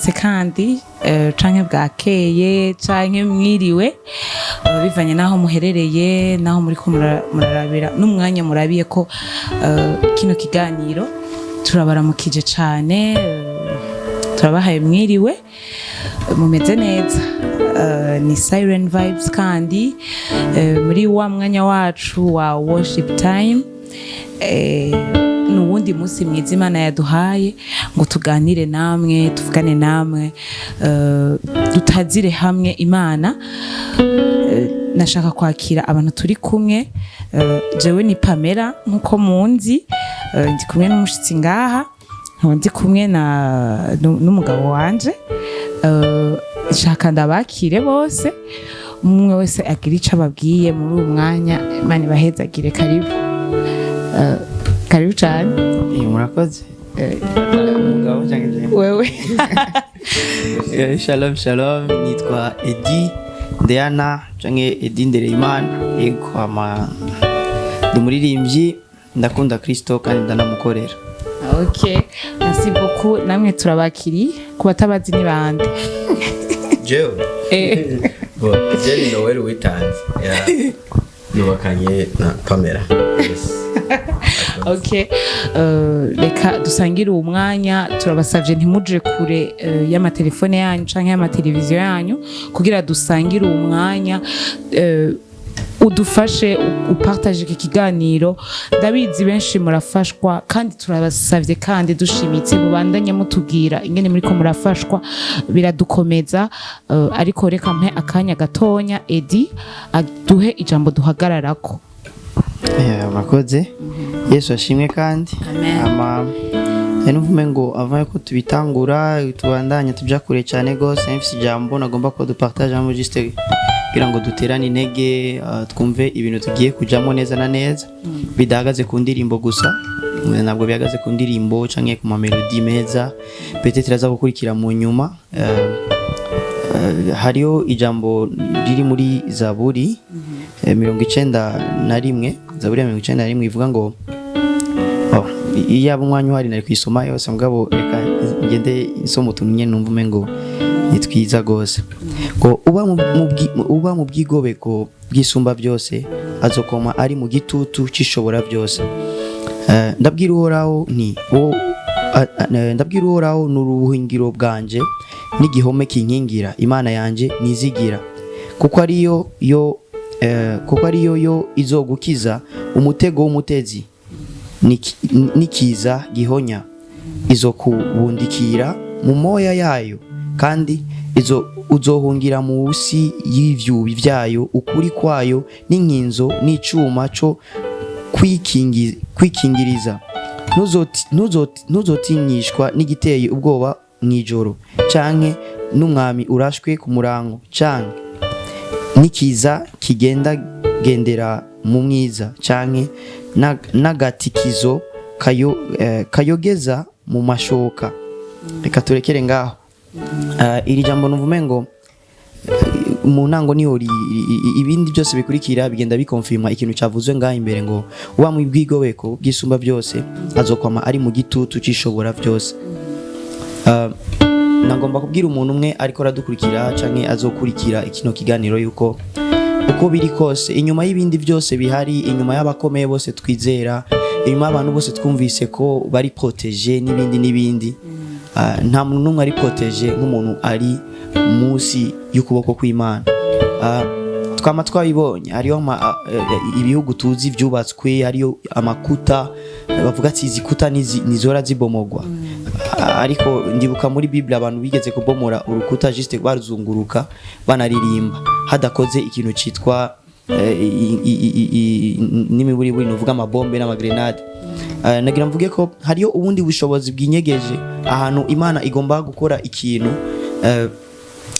mwaramutse kandi canke bwakeye canke mwiriwe bivanye naho muherereye naho muri ko murarabira n'umwanya murabiye ko kino kiganiro turabaramukije cane turabahaye mwiriwe mumeze neza ni Siren Vibes kandi muri wa mwanya wacu wa worship time nuwundi musi mwiza Imana yaduhaye ngo tuganire namwe tuvugane namwe dutazire hamwe Imana. Nashaka kwakira abantu turi kumwe jewe ni Pamela nkuko munzi ndi kumwe n'umushitsi ngaha ndi kumwe n'umugabo wanje nshaka ndabakire bose umwe wese agira ico ababwiye muri uyu mwanya Imana ibahezagire karibu cyane. Murakoze. Wewe. Shalom shalom, nitwa Edi Diana canke Edi Ndereyimana yego ndi muririmbyi ndakunda Kristo kandi ndanamukorera. Okay, merci beaucoup. Namwe turabakiri ku batabazi ni bande. Jewe. Bo, Jerry Noel witanze. Yeah. Nubakanye na Pamela. Yes. Okay, reka dusangire uwo mwanya turabasavye ntimuje kure y'amatelefone yanyu canke y'amateleviziyo yanyu kugira dusangire uwo mwanya udufashe upartage iki kiganiro. Ndabizi benshi murafashwa kandi turabasavye kandi dushimitse mubandanye mutubwira ingene muri ko murafashwa biradukomeza ariko reka mpe akanya gatonya Edi aduhe ijambo duhagararako. Murakoze. Yesu ashimwe kandi numvume ngo avant ko tubitangura tubandanya tuja kure cyane gose mfise ijambo nagomba ko dupartage mu juste kugira ngo duterane intege twumve ibintu tugiye kujamo neza na neza bidahagaze ku ndirimbo gusa nabwo bihagaze ku ndirimbo canke ku mamelodi meza peut-être aza gukurikira mu nyuma. Hariho ijambo riri muri Zaburi 91 Zaburi 91 ivuga ngo iyaba umwanya uhari nari kwisoma yose mugabo reka ngende insoma utuntu nyene numvume ngo nitwiza gose ngo uba mu bwigobeko bwisumba byose azokoma ari mu gitutu cishobora byose. Ndabwira uhoraho n'uruhingiro bwanje n'igihome kinkingira Imana yanje nizigira kuko ariyo yo izogukiza umutego w'umutezi nikiza gihonya izokubundikira mu moya yayo kandi uzohungira mu busi y'ivyubi vyayo ukuri kwayo n'inkinzo n'icuma cyo kwikingiriza ntuzotinyishwa n'igiteye ubwoba mwijoro canke n'umwami urashwe ku murango canke nikiza gendera mu mwiza canke n'agatikizo kayogeza mu mashoka. Reka turekere ngaho. Iri jambo numvume ngo mu ntango niho ibindi byose bikurikira bigenda bikonfirma ikintu cyavuzwe ngaho imbere ngo uba mu bwigobeko bwisumba byose azokwama ari mu gitutu cishobora byose. Nagomba kubwira umuntu umwe ariko aradukurikira canke azokurikira ikino kiganiro yuko uko biri kose inyuma y'ibindi byose bihari inyuma y'abakomeye bose twizera inyuma y'abantu bose twumvise ko bari protege n'ibindi nta muntu n'umwe ari protege nk'umuntu ari munsi y'ukuboko kw'Imana. Twama twabibonye hariyo ibihugu tuzi byubatswe hariyo amakuta bavuga ati izikuta nizora zibomogwa ariko ndibuka muri Bible abantu bigeze kubomora urukuta juste baruzunguruka banaririmba hadakoze ikintu citwa n'imiburi nuvuga amabombe n'amagrenade. Nagira mvuge ko hariyo ubundi bushobozi bw'inyegeje ahantu Imana igomba gukora ikintu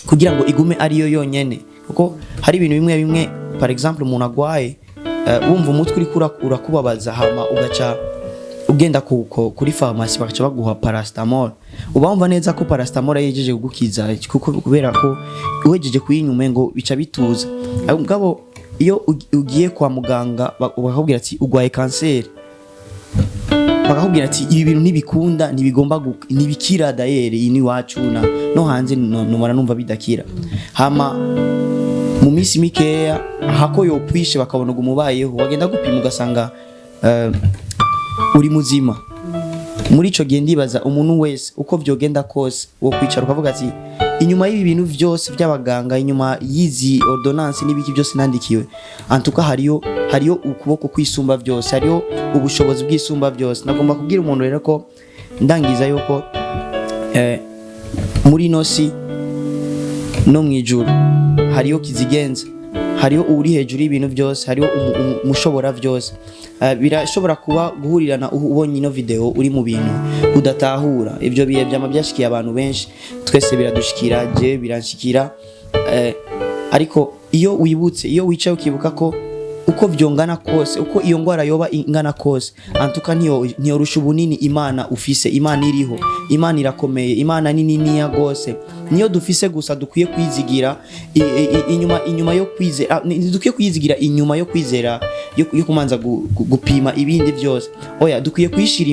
kugira ngo igume ariyo yonyene kuko hari ibintu bimwe par exemple umuntu agwaye wumva umutwe uri urakubabaza hama ugaca ugenda kuri pharmacy bakaca baguha paracetamol uba wumva neza ko paracetamol yejeje kugukiza kuko kubera ko uwejeje kuyinyume ngo bica bituza. Mugabo iyo ugiye kwa muganga bakubwira ati ugwaye cancer bakakubwira ati ibi bintu ntibikunda ntibigomba ntibikira dayeri ini wacu no hanze numara numva bidakira hama mu minsi mikeya hako yopwishe bakabona umubayeho wagenda gupima ugasanga uri muzima muri ico gihe ndibaza umuntu wese uko vyogenda kose wo kwicara ukavuga ati inyuma y'ibi bintu byose by'abaganga inyuma yizi ordonnance n'ibiki byose nandikiwe antuka hariyo ukuboko kwisumba byose hariyo ubushobozi bw'isumba byose nagomba kubwira umuntu rero ko ndangiza yuko muri nosi no mwijuru hariyo kizigenza hariyo uri hejuru y'ibintu byose hariyo umushobora byose birashobora kuba guhurirana ubonye ino video uri mu bintu udatahura ibyo biye byama byashikiye abantu benshi twese biradushikira je biranshikira ariko iyo wibutse iyo wicaye ukibuka ko uko vyongana kose uko iyo ngwara yoba ingana kose antuka niyo rusha ubunini Imana ufise Imana iriho Imana irakomeye Imana nini niya gose niyo dufise gusa dukwiye kwizigira inyuma yo kwizera dukwiye kwizigira inyuma yo kwizera yo kumanza gupima ibindi byose oya dukwiye kwishira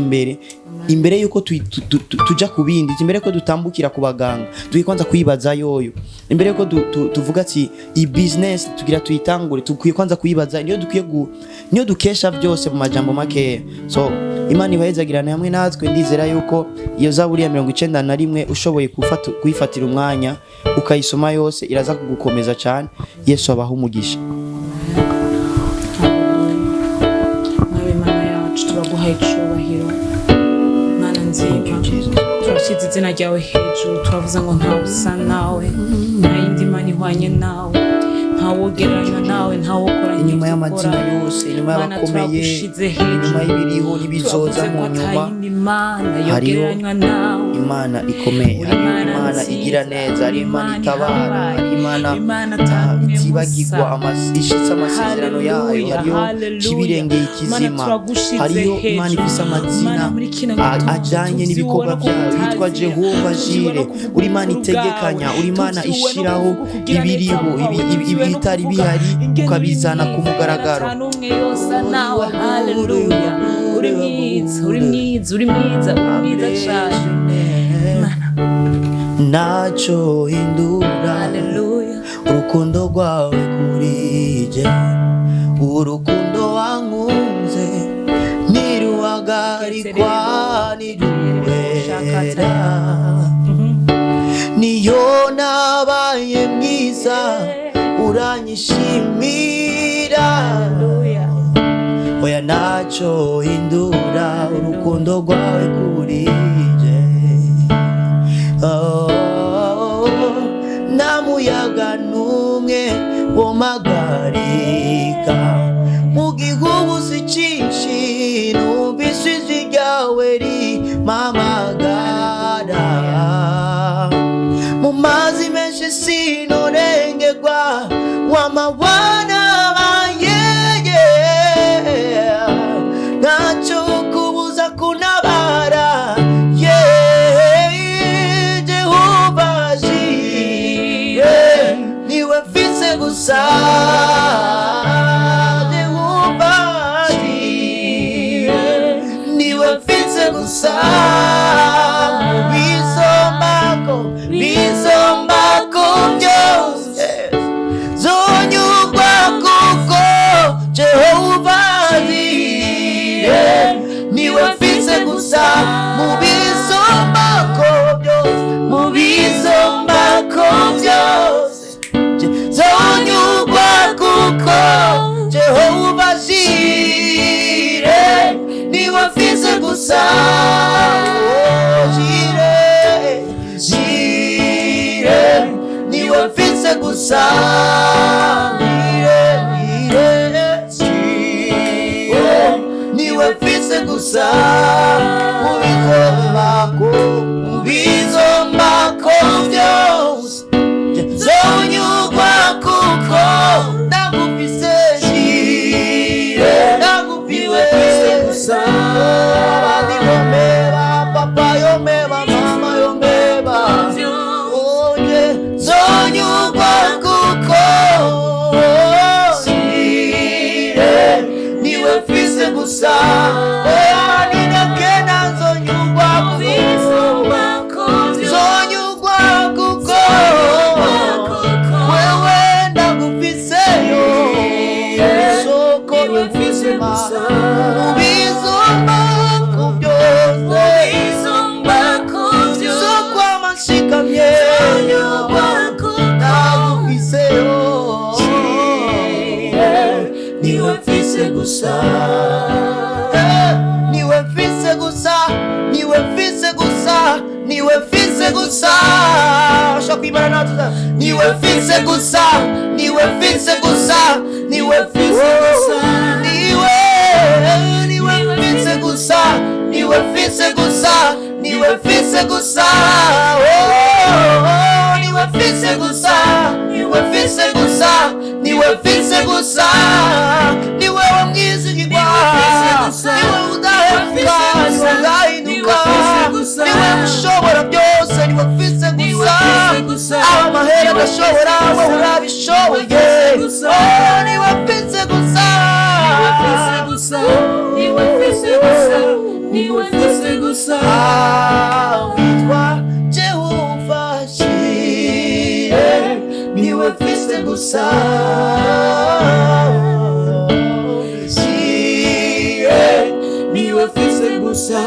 imbere yuko tuja kubindi imbere ko dutambukira ku baganga tukikwanza kwibaza yoyo imbere ko tuvuga ati i business tugira tuyitangure tukwiye kwanza kwibaza niyo dukesha byose mu majambo make so Imana ibahezagirana hamwe natwe ndizera yuko iyo zaburi ya 91 ushoboye kuyifatira umwanya ukayisoma yose iraza kugukomeza cyane Yesu abaho umugisha turaguhaye icubahiro Mana nzima turashyize izina ryawe hejuru turavuze ngo ntawe usa nawe nta yindi Mana ihwanye nawe ntawogereranywa nawe ntawokoranye inyuma y'amazina yose inyuma y'abakomeye inyuma y'ibiriho n'ibizoza mu nyuma hariho Imana ikomeye hariho Imana igira neza hariho Imana itabara hariho Imana itibagirwa ishitse amasezerano yayo hariho kibirengeye ikizima hariho Imana ifise amazina ajanye n'ibikorwa byayo yitwa Jehova Jire uri Imana itegekanya uri Imana ishiraho ibiriho ibitari bihari ukabizana ku mugaragaro uri mwiza cyane naco hindura urukundo rwawe kurije urukundo wankunze niruhagarikwa niruhera niyo nabaye mwiza uranyishimira oya naco hindura urukundo rwawe kurije namuyaga numwe womagarika mu gihugu sicinshi numvise ijwi ryawe rimamagara mu mazi menshi sinorengerwa wamabana bayeye naco kubuza kunabara Jehova Jire niwe mfise gusa Jehova Jire niwe mfise gusa bizombako byose zonyugwa kuko Jehova Jire niwe mfise gusa mu bizombako byose zonyugwa kuko Jehova Jire niwe mfise gusa niwe mfise gusa niwe mfise gusa mu bizombako byose zonyugwa kuko ndagufise ndagufise gusa abandi yomeba papa yomeba mama yomeba zonyugwa kuko niwe mfise gusa nina niwe mfise gusa ushaka kwimana natwe niwe mfise gusa niwe mfise gusa niwe mfise gusa niwe mfise gusa niwe mfise gusa niwe mfise gusa niwe mfise gusa niwe mfise gusa niwe mfise gusa niwe wamwizigirwa niwe udahemuka niwe udahinduka niwe ushobora byose niwe mfise gusa amahera adashobora wowe urabishoboye niwe mfise gusa niwe mfise gusa niwe mfise gusa witwa Jehova Shire niwe mfise gusa Shire niwe mfise gusa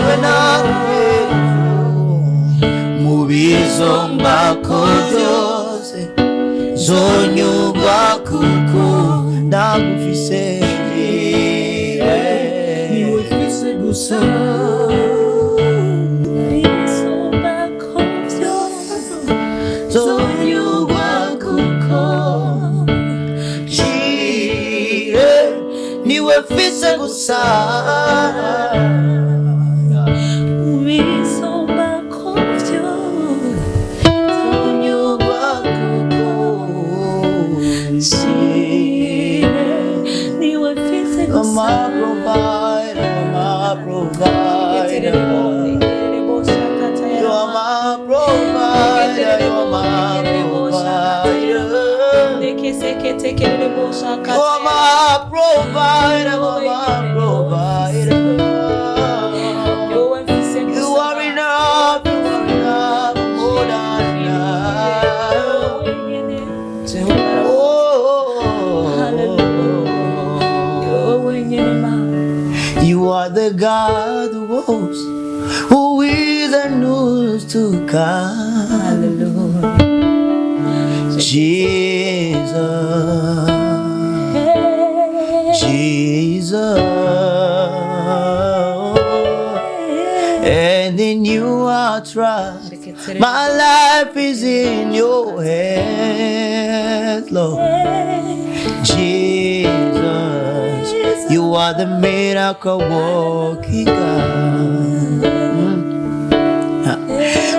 mu bizombako byose zonyugwa kuko ndagufise niwe mfise gusa niwe mfise gusa ubisombako vyo zonyugwa kuko shire niwe mfise gusa my provider you are my provider you are my provider you are my provider, you are enough, more than enough. You are the God who was, who is and who's to come. Hallelujah. Jesus. And in you I trust. My life is in your hands, Lord. Jesus, you are the miracle working God.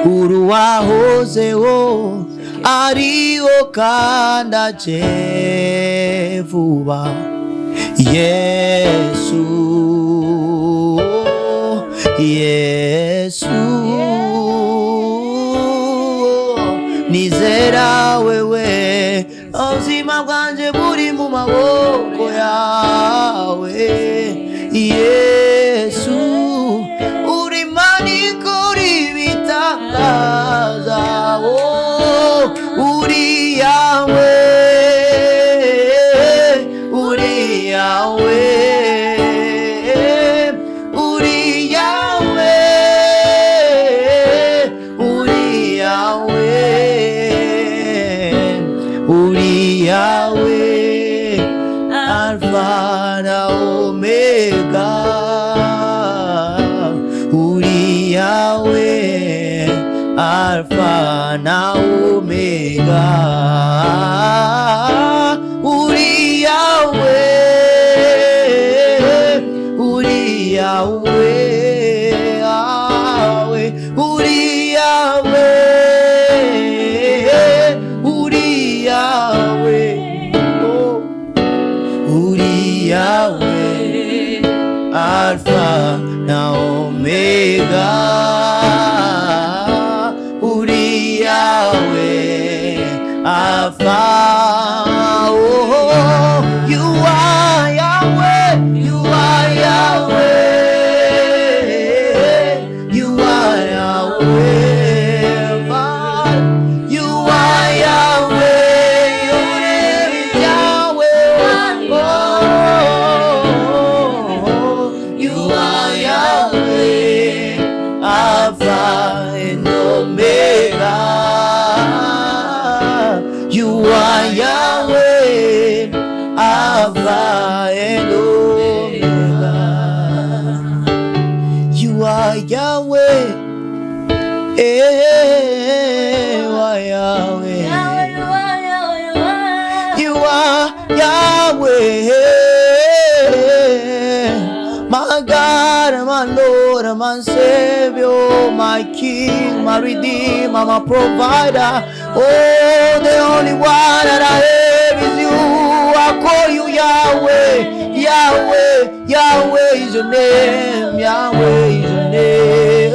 Uruwahozeho hariho kandi aje vuba Yesu nizera wewe ubuzima bwanje buri mu maboko yawe Yesu uri Imana ikora ibitangaza uri yawe Alpha na Omega, uri Yahweh, Alpha na Omega, uri Yahweh, uri Yahweh, uri Yahweh, uri Yahweh. Yahweh, Alpha na Omega, uri Yahweh, Alpha. Oh, you are Yahweh, you are Yahweh, you are Yahweh, you are Yahweh, your name is Yahweh. Oh, Alpha and Omega, you are Yahweh, Alpha and Omega, you are Yahweh, Yahweh. You are Yahweh. My God, my Lord, my Savior, my King, my Redeemer, my Provider. Oh, the only one that I have is you. I call you Yahweh, Yahweh, Yahweh is your name, Yahweh is your name.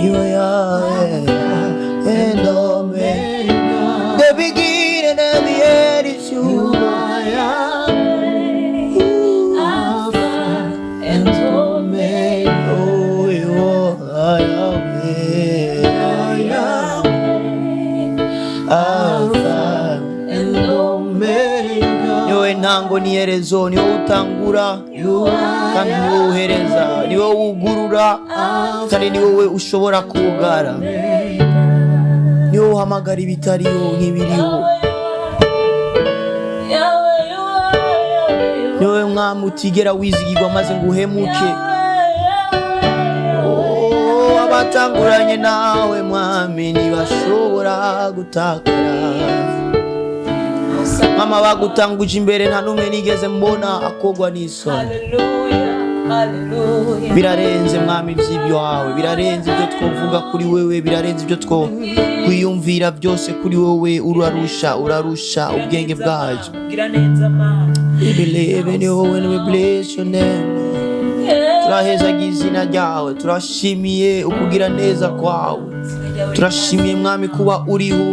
You are Yahweh and Omega. The beginning and the end is you. Niwe ntango n'iherezo, niwe utangura kandi niwe uhereza, niwe wugurura kandi ni wowe ushobora kugara, niwe uhamagara ibitariho nk'ibiriho, niwe mwami utigera wizigirwa maze ngo uhemuke. Abatanguranye nawe mwami ntibashobora gutakara. Mama bagutanguje imbere nta numwe nigeze mbona akogwa n'isoni. Birarenze mwami ivy'ibyo wawe, birarenze ibyo twovuga kuri wewe, birarenze ibyo twiyumvira byose kuri wewe. Urarusha ubwenge bwacu. We believe in you and we bless your name. Turahezaga izina ryawe, turashimiye ukugira neza kwawe, turashimiye mwami kuba uriho,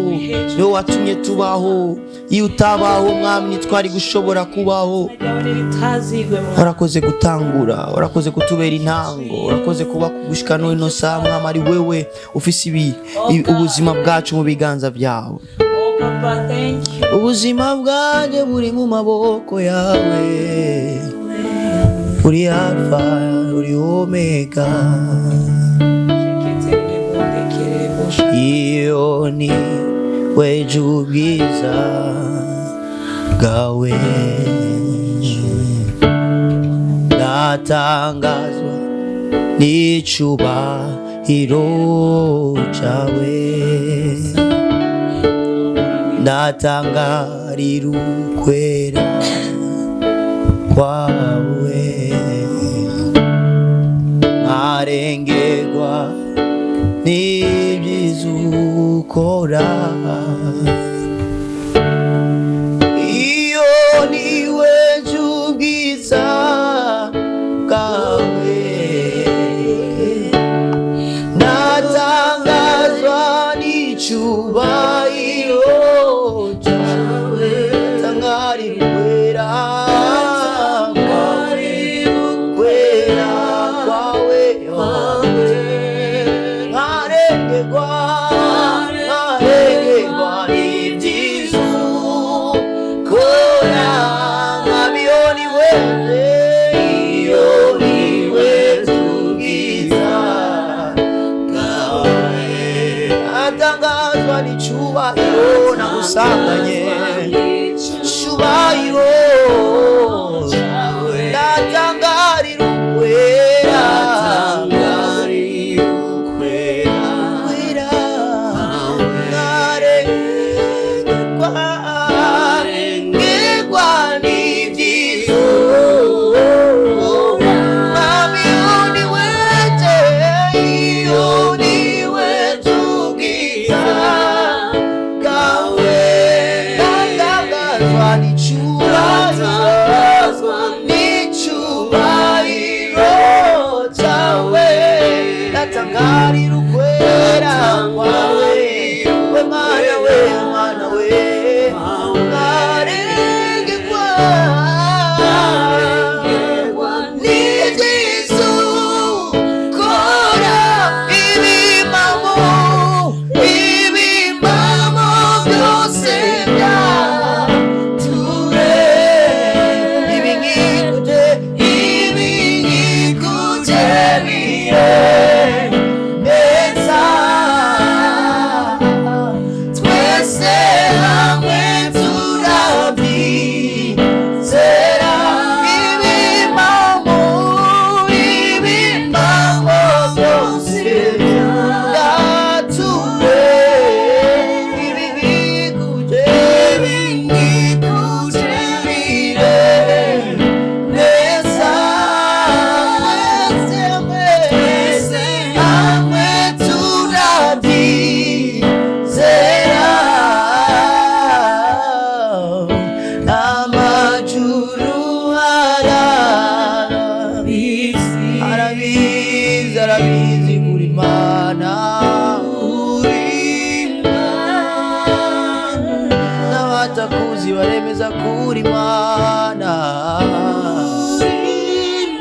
niwe watumye tubaho. Iyo utabaho mwami ntitwari gushobora kubaho. Warakoze gutangura, warakoze kutubera intango, warakoze kuba kugushika none no saa mwami ari wewe ufise ubuzima bwacu mu biganza byawe. Ubuzima bwanjye buri mu maboko yawe, uri Alpha, uri Omega. Iyo ni weje ubwiza bwawe, natangazwa n'icubahiro cawe, natangarira ukwera kwawe, nkarengerwa n'ibyiza ukora. Iyo niwe ubwiza bwawe, natangazwa n'icubahiro cawe, tangarira ukwera kwawe, nkarengerwa arabizi kuri Imana n'abatakuzi baremeza kuri Imana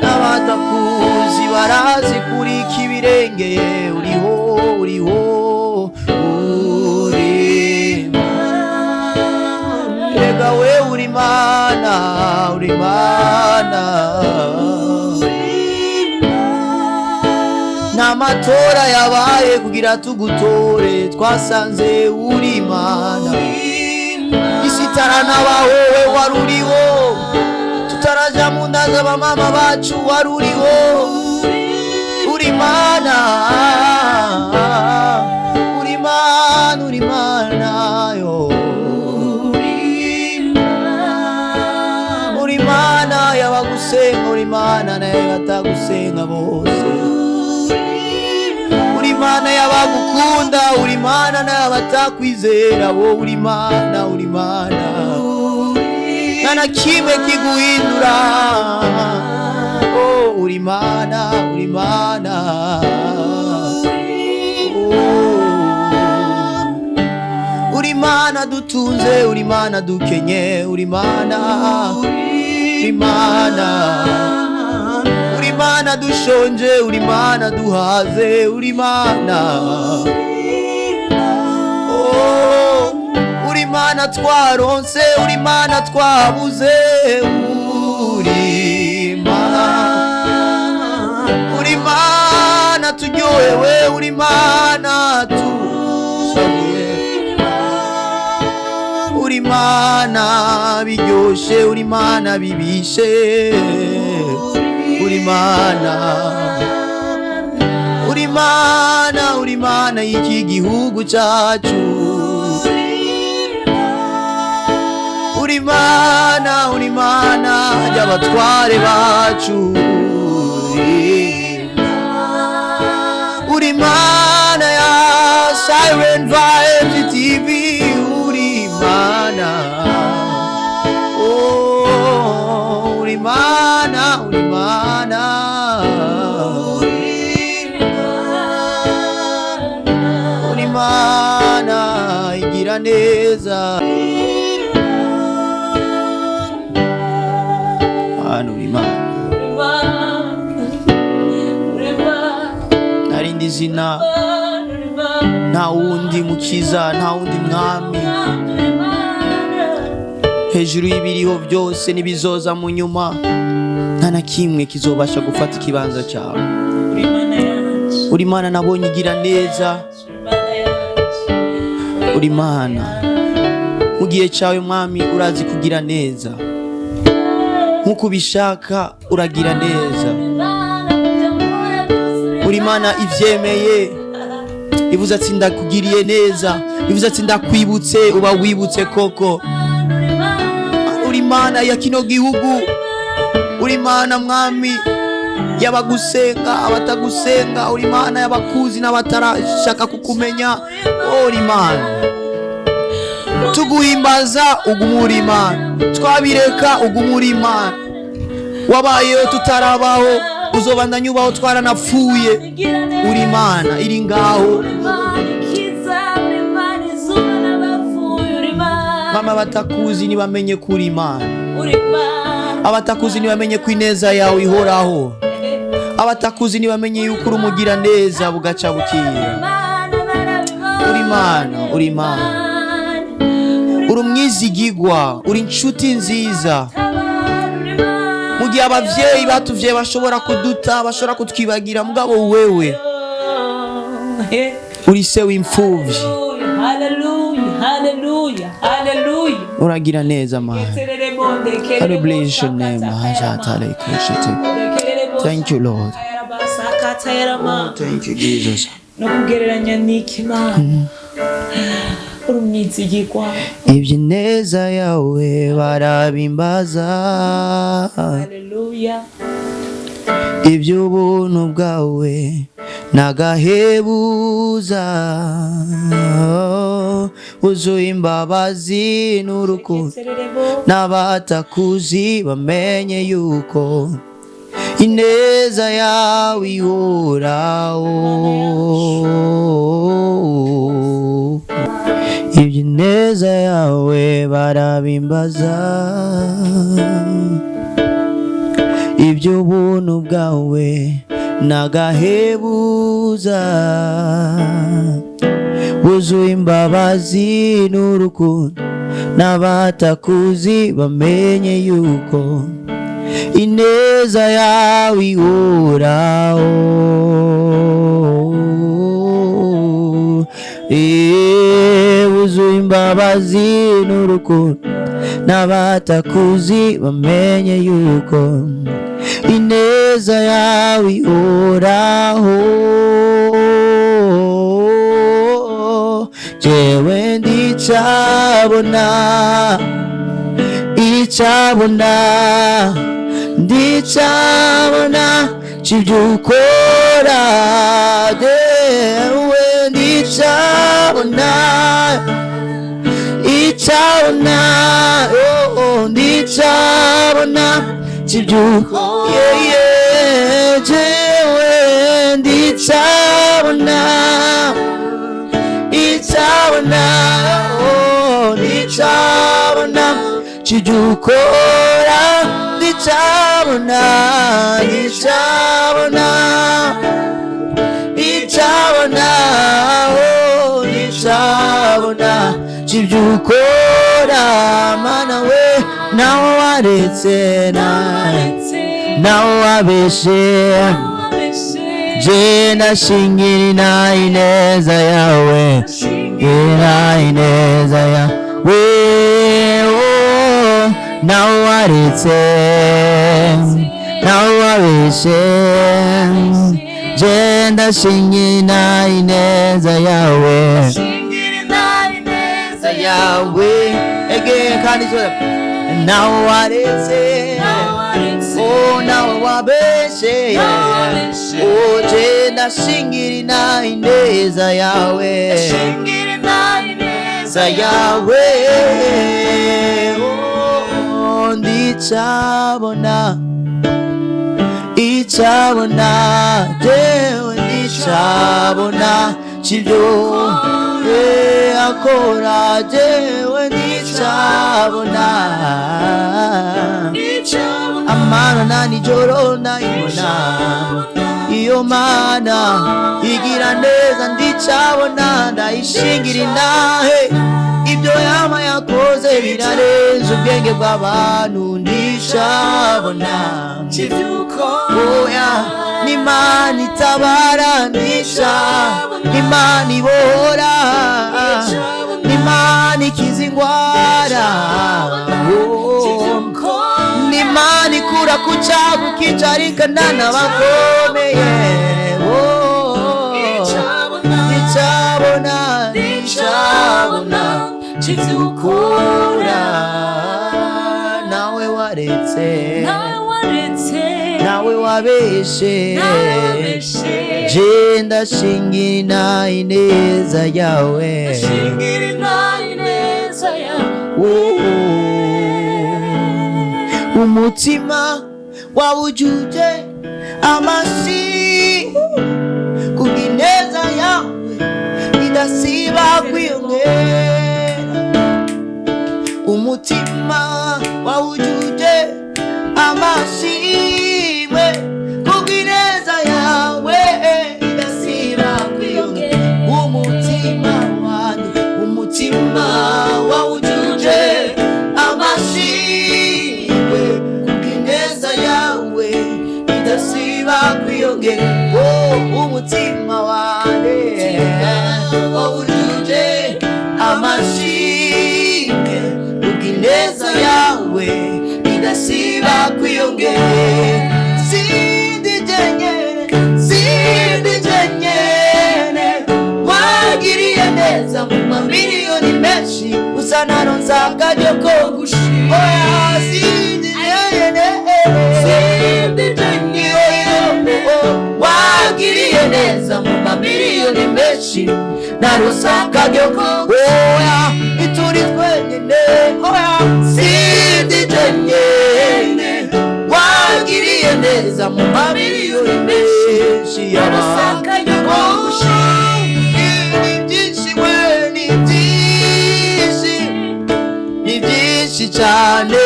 n'abatakuzi barazi kuri kibirengeye uriho rega we uri Imana nta matora yabaye kugira tugutore twasanze uri Imana isitarana bawewe wari uriho tutaraja mu nda z'abamama bacu wari uriho uri Imana yo uri Imana yabagusenga uri Imana naye batagusenga bose uri Imana yabagukunda uri Imana naye batakwizera bo uri Imana nta kimwe kiguhindura uri Imana uri Imana dutunze uri Imana dukenye uri Imana uri Imana dushonje uri Imana duhaze uri Imana uri Imana twaronse uri Imana twabuze uri Imana turyohewe uri Imana tusabuye uri Imana biryoshe uri Imana bibishe uri Imana y'iki gihugu cyacu uri Imana y'abatware bacu uri Imana ya Siren Vibes TV uri Imana uri Imana igira neza uri Imana narindi zina nta wundi mukiza nta wundi mwami hejuru y'ibiriho byose n'ibizoza mu nyuma nta na kimwe kizobasha gufata ikibanza cyawe uri Imana nabonye igira neza uri Imana mu gihe cyawe mwami urazi kugira neza nk'uko ubishaka uragira neza uri Imana ivyemeye ivuze ati ndakugiriye neza ivuze ati ndakwibutse uba wibutse koko uri Imana ya kino gihugu uri Imana mwami yabagusenga abatagusenga uri Imana y'abakuzi n'abatarashaka kukumenya uri Imana tuguhimbaza ugumura Imana twabireka ugumura Imana wabayeho tutarabaho uzobandanya ubaho twaranapfuye uri Imana iri ngaho mama batakuzi nibamenye kuri Imana abatakuzi nibamenye ku ineza yawe ihoraho abatakuzi nibamenye yuko uri umugira neza bugaca bukira uri Imana uri umwizigigwa uri inshuti nziza mu gihe abavyeyi batuvye bashobora kuduta bashobora kutwibagira mugabo wewe uri se w'imfuvyi uragira neza Mana I bless your name thank you Lord thank you Jesus no kugereranya n'iki Mana uri umwizigigwa iby'ineza yawe barabimbaza haleluya iby'ubuntu bwawe nagahebuza uzuye imbabazi n'urukundo n'abatakuzi bamenye yuko ineza yawe ihoraho, iby'ineza yawe barabimbaza, iby'ubuntu bwawe nagahebuza, wuzuye imbabazi n'urukundo, n'abatakuzi bamenye yuko ineza yawe ihoraho. Wuzuye imbabazi n'urukundo, n'abatakuzi bamenye yuko ineza yawe ihoraho. Jewe ndicabona, ndicabona c'ivyo ukora. Jewe ndicabona, ndicabona c'ivyo ukora. Jewe ndicabona, ndicabona c'ivyo ukora. Ndicabona c'ivyo ukora. Mana we, nawe waretse, nawe wabeshe, je ndashingira ineza yawe, ineza yawe. Nawe waretse, nawe wabeshe, je ndashingira ineza yawe, again kandi so nawe waretse, nawe wabeshe, je ndashingira ineza yawe, ndicabona, jewe ndicabona c'ivyo akora. Jewe ndicabona, amana na nijoro ndayibona, iyo Mana igira neza. Ndicabona, ndayishingira intahe, ibyo yama yakoze birarenze ubwenge bw'abantu. Ndicabona oya, n'Imana itabara, n'Imana ibohora, n'Imana ikiza ingwara, n'Imana ikura ku cyago kicarikana n'abakomeye. Ndicabona c'ivyo ukora. Nawe waretse, nawe wabeshe, je ndashingira ineza yawe, umutima wawujuje amasi, kubw'ineza yawe idasiba kwiyongera. Umutima wawujuje amashimwe, kubw'ineza yawe idasiba kwiyongera. Umutima wawujuje amashimwe, kubw'ineza yawe idasiba kwiyongera. Umutima wanjye wawujuje amashimwe, kubw'ineza yawe idasiba kwiyongera. Sindi jenyene, wagiriye neza mu mamiliyoni menshi, gusa naronse akaryo ko gushima. Oya, sindi jenyene, wagiriye neza mu mamiliyoni menshi, naronse akaryo ko oya, ituri twenyene. Oya, sindi jenyene, wagiriye neza mu mabiriyoni menshi y'abantu ni byinshi we ni byinshi cyane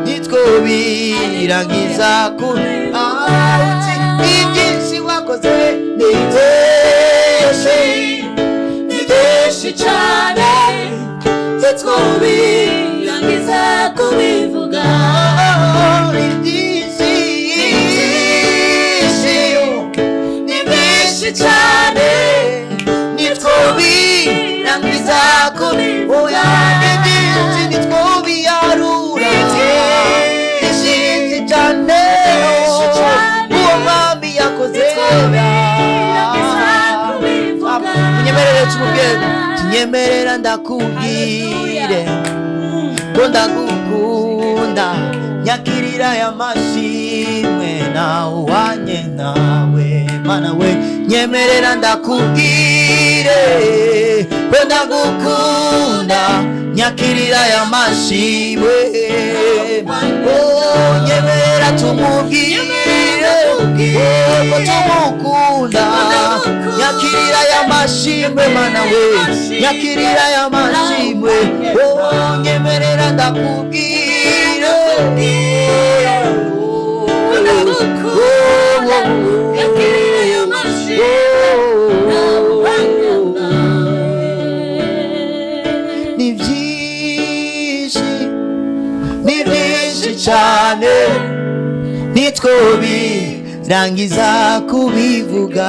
nitwobirangiza uti ibyinshi wakoze ni byinshi cyane nitwobirangiza kubivuga ni byinshi cyane nitwobirangiza kubivuga ni byinshi nitwobiyarura byinshi cyane uwo mwami yakoze unyemerere tumubwire tunyemerera ndakubwire ko ndagukunda nyakirira ya mashimwe nawe wanye nawe mana we nyemerera ndakubwire ko ndagukunda nyakirira ya mashimwe nyemerera tumubwire ko tumukunda nyakirira ya mashimwe mana we nyakirira ya mashimwe nyemerera ndakubwire ni byinshi cyane nitwobirangiza kubivuga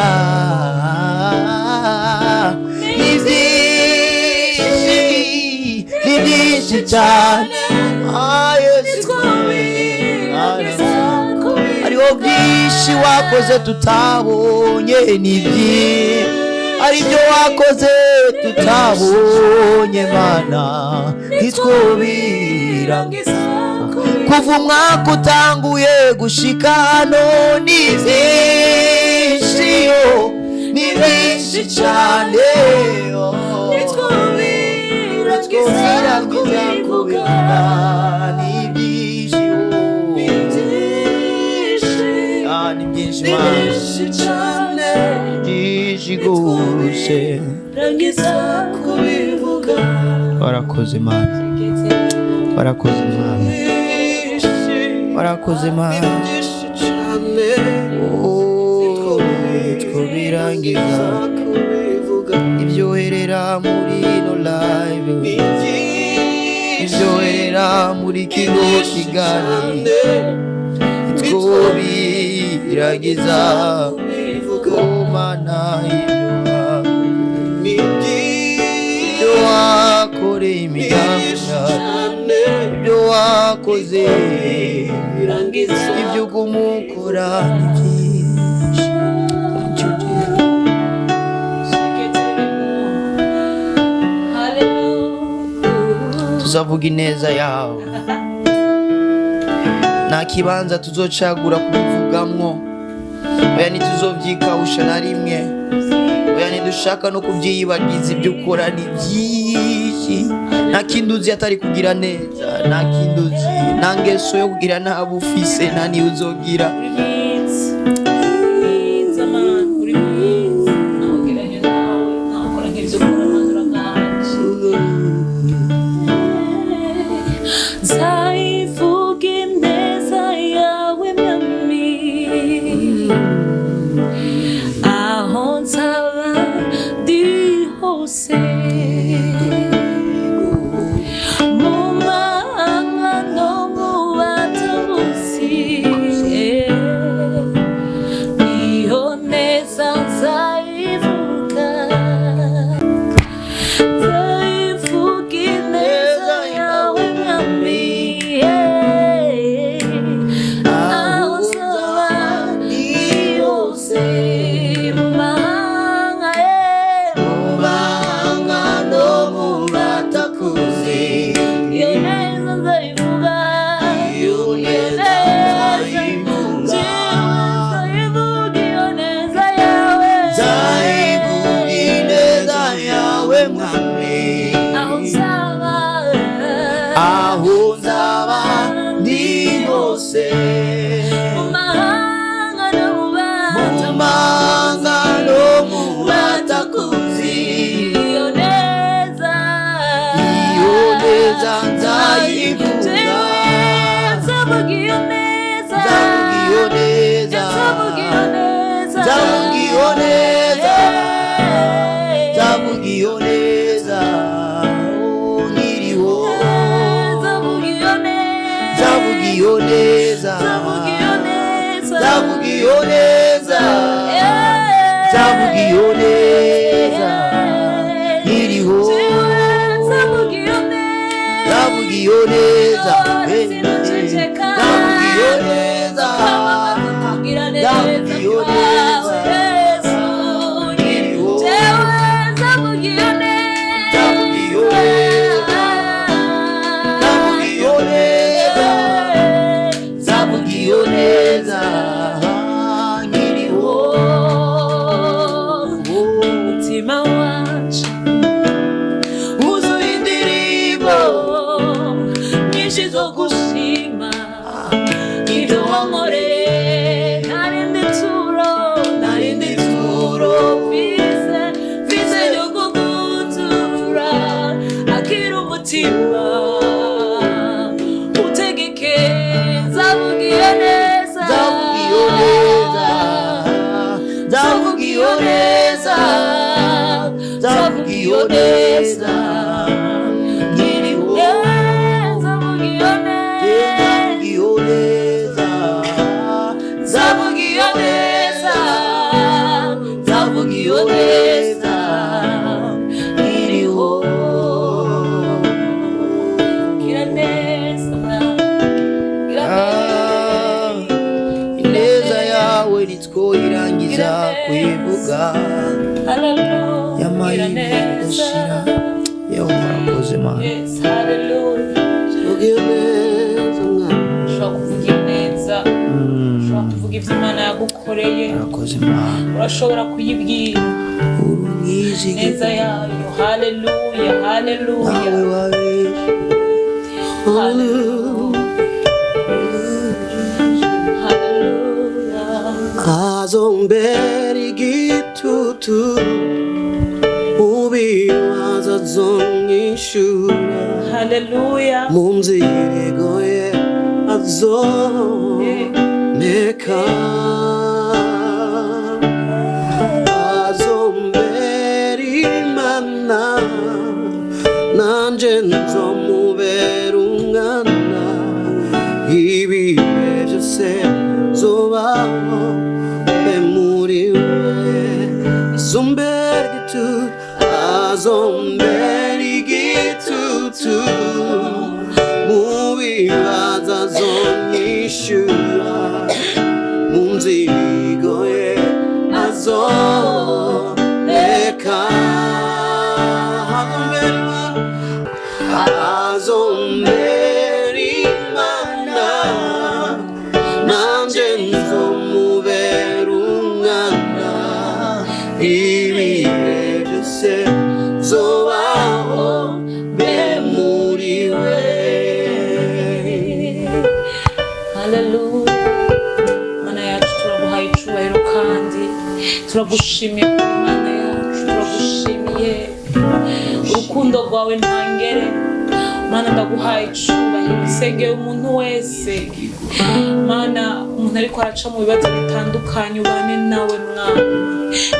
ni byinshi cyane hariho byinshi wakoze tutabonye ni byinshi ari byo wakoze tutabonye mana nitwobirangiza kuva umwaka utanguye gushika hano ni byinshi cyane nitwobirangiza kubivuga ni byinshi cyane byinshi gose warakoze mana warakoze mana warakoze mana twobirangiza ibyoherera muri no live ibyoherera muri kino kiganiro twobirangiza mana ibyo wakoreye imigambi ibyo wakoze ibyo kumukora ni tuzavuga ineza yawe nta kibanza tuzocagura kubivugamwo oya ntituzovyikawusha na rimwe oya ntidushaka no kubyiyibagiza ibyo ukora ni byinshi nta kindi uzi atari kugira neza nta kindi uzi nta ngeso yo kugira nabi ufise nta niyo uzogira iyo neza nzavuga iyo neza nkiriho nzavuga iyo neza nzavuga iyo neza nzavuga iyo neza nkiriho nzavuga iyo neza nzavuga iyo neza nzavuga iyo neza nkiriho nzavuga iyo neza nzavuga iyo neza nzavuga iyo neza nkiriho umutima wacu wuzuye indirimbo nyinshi zo gushima ibyo wankoreye narindi turo mfise ryo kugutura akira umutima utegeke nzavuga iyo neza nzavuga iyo neza nzavuga iyo neza nzavuga iyo neza nkiriho nzavuga iyo neza nzavuga iyo neza nzavuga iyo neza nkiriho gira neza ineza yawe ntitwoyirangiza kuyivuga y'amayini idashira yewe murakoze mana ugiye neza mwana ushobora kuvuga ineza ushobora kuvuga ibyo Imana yagukoreye murakoze mana urashobora kuyibwira urumwizi neza yayo haleluya haleluya nawe wabeshe azombera igitutu ubibaza azonyishura haleluya mu nzira igoye azomeka azombera Imana nanje nzomubera umwana ibihe byose zobaho mbe muri we azombera igitutu azombera igitutu mu bibazo azonyishura mu nzira igoye azoreka azombera Imana nanje nzomubera umwana ibihe byose zobaho mbe muri we haleluya Mana yacu turaguhaye icubahiro kandi turagushimiye kuri Mana yacu turagushimiye urukundo rwawe ntangere Mana ndaguhaye icubahiro isengeye umuntu wese Mana umuntu ariko araca mu bibazo bitandukanye ubane nawe mwana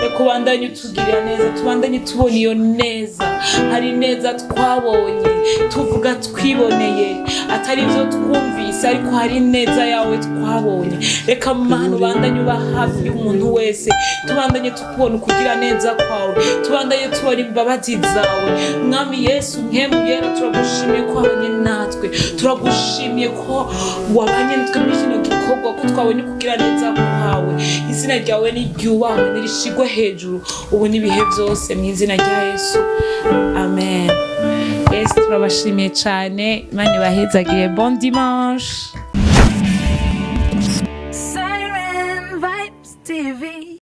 reka ubandanye utugirira neza tubandanye tubona iyo neza hari neza twabonye tuvuga twiboneye atari ibyo twumvise ariko hari neza yawe twabonye reka Mana ubandanye uba hafi y'umuntu wese tubandanye tukubona ukugira neza kwawe tubandanye tubona imbabazi zawe mwami Yesu nkemuyera turagushimiye ko wabanye natwe turagushimiye ko wabanye natwe muri kino gikorwa ko twabonye kugira neza kwawe izina ryawe niryubahwe nirishigwe hejuru ubu n'ibihe byose mu izina rya Yesu amen. Yes turabashimiye cyane Imana ibahezagire bon dimanche.